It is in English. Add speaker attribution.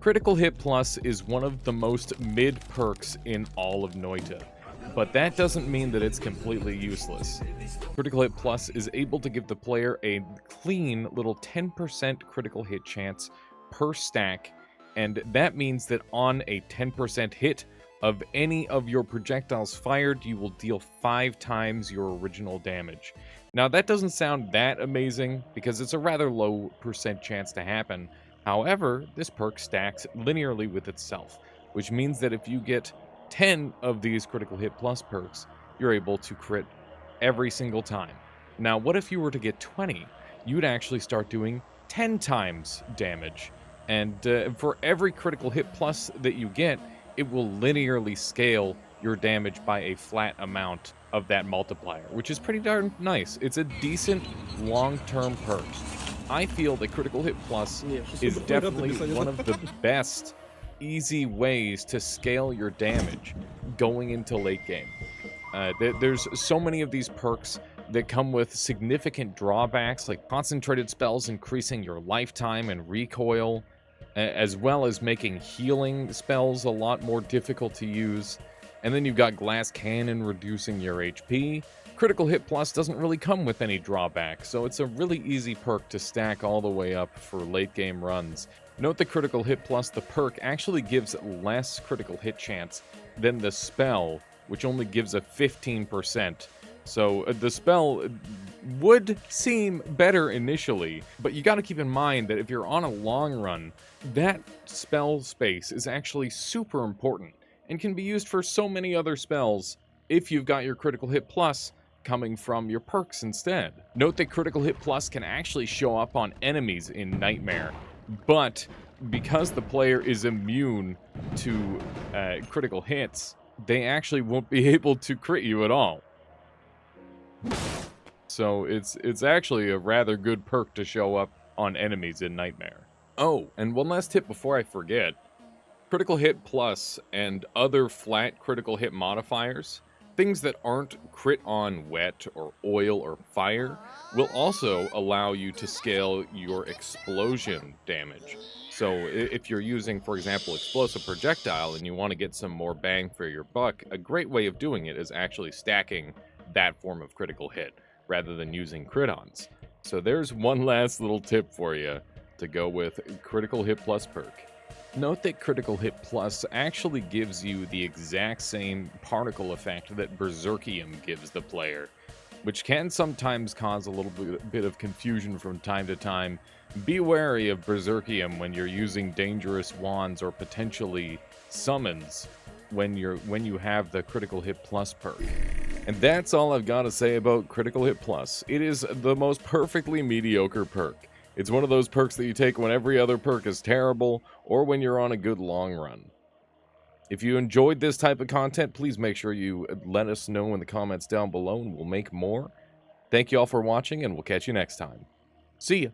Speaker 1: Critical Hit Plus is one of the most mid perks in all of Noita, but that doesn't mean that it's completely useless. Critical Hit Plus is able to give the player a clean little 10% critical hit chance per stack, and that means that on a 10% hit of any of your projectiles fired, you will deal 5 times your original damage. Now that doesn't sound that amazing, because it's a rather low percent chance to happen. However, this perk stacks linearly with itself, which means that if you get 10 of these critical hit plus perks, you're able to crit every single time. Now, what if you were to get 20? You'd actually start doing 10 times damage. And for every critical hit plus that you get, it will linearly scale your damage by a flat amount of that multiplier, which is pretty darn nice. It's a decent long-term perk. I feel that Critical Hit Plus is definitely one of the best easy ways to scale your damage going into late game. There's so many of these perks that come with significant drawbacks, like concentrated spells increasing your lifetime and recoil, as well as making healing spells a lot more difficult to use. And then you've got Glass Cannon reducing your HP. Critical Hit Plus doesn't really come with any drawback, so it's a really easy perk to stack all the way up for late game runs. Note that Critical Hit Plus, the perk, actually gives less critical hit chance than the spell, which only gives a 15%. So the spell would seem better initially, but you gotta keep in mind that if you're on a long run, that spell space is actually super important and can be used for so many other spells if you've got your Critical Hit Plus coming from your perks instead. Note that Critical Hit Plus can actually show up on enemies in Nightmare, but because the player is immune to critical hits, they actually won't be able to crit you at all. So it's actually a rather good perk to show up on enemies in Nightmare. Oh, and one last tip before I forget. Critical Hit Plus and other flat critical hit modifiers, things that aren't crit on wet or oil or fire, will also allow you to scale your explosion damage. So if you're using, for example, explosive projectile and you want to get some more bang for your buck, a great way of doing it is actually stacking that form of critical hit rather than using crit-ons. So there's one last little tip for you to go with Critical Hit Plus perk. Note that Critical Hit Plus actually gives you the exact same particle effect that Berserkium gives the player, which can sometimes cause a little bit of confusion from time to time. Be wary of Berserkium when you're using dangerous wands or potentially summons when you have the Critical Hit Plus perk. And that's all I've got to say about Critical Hit Plus. It is the most perfectly mediocre perk. It's one of those perks that you take when every other perk is terrible, or when you're on a good long run. If you enjoyed this type of content, please make sure you let us know in the comments down below, and we'll make more. Thank you all for watching, and we'll catch you next time. See ya!